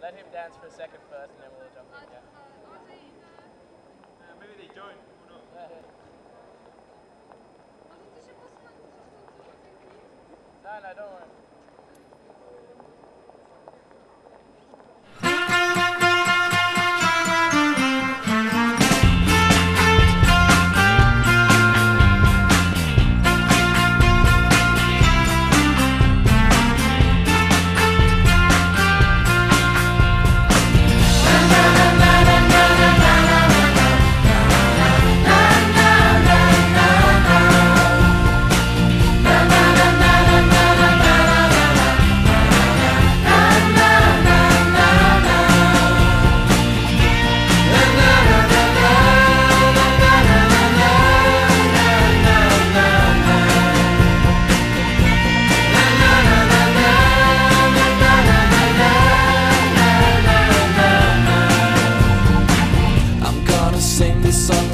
Let him dance for a second first, and then we'll jump in. Yeah. Maybe they don't. Or not. No, don't worry.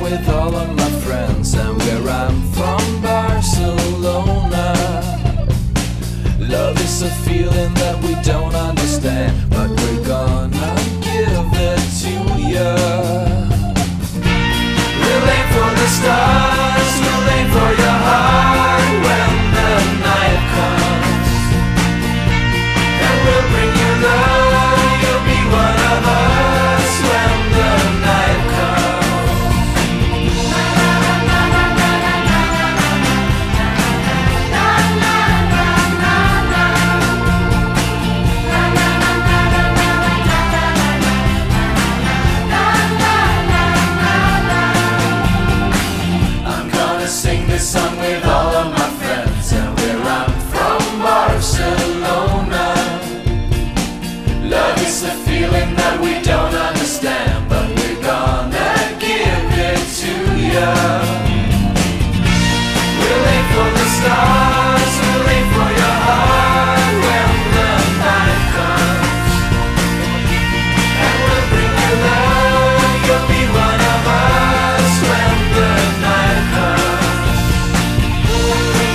With all of my friends, and where I'm from, Barcelona. Love is a feeling that we don't understand, but we're gonna give it to ya. We'll aim for the stars, we'll aim for your heart when the night comes, and we'll bring you love, you'll be one of us when the night comes. Sing this song with all of my friends, and where I'm from, Barcelona. Love is a feeling that we don't understand, but we're gonna give it to ya. We'll aim for the stars, we'll aim for your heart when the night comes, and we'll bring you love, you'll be one of us when the night comes.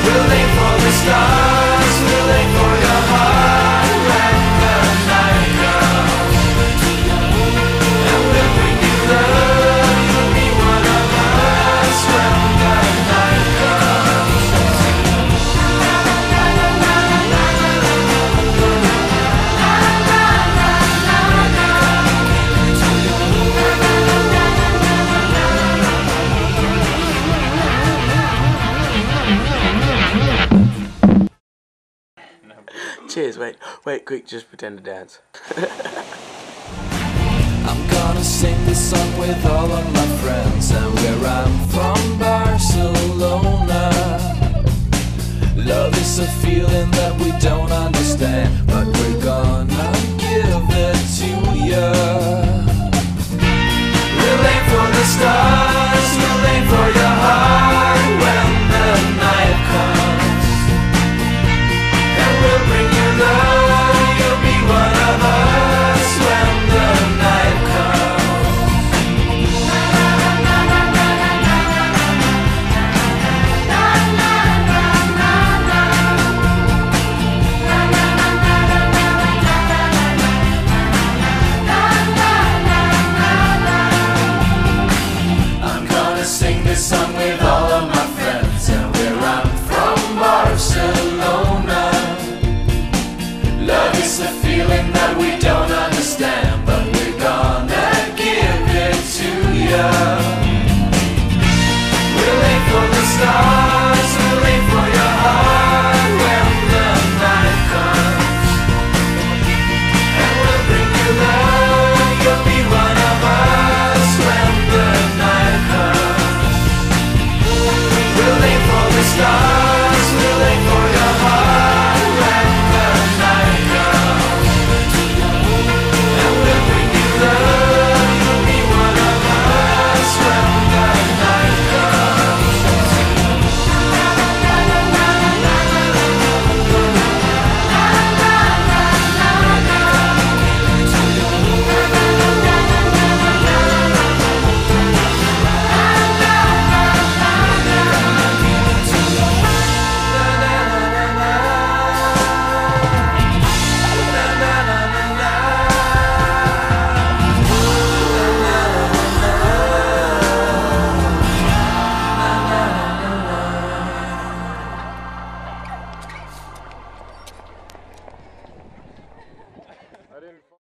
We'll aim for the stars, we'll aim for your heart when the night comes, and we'll bring you love, you'll be one of us when the night comes. Cheers, wait, quick, just pretend to dance. I'm gonna sing this song with all of my friends, and where I'm from, Barcelona. Love is a feeling that we don't understand, but we're gonna give it to ya. We'll aim for the stars.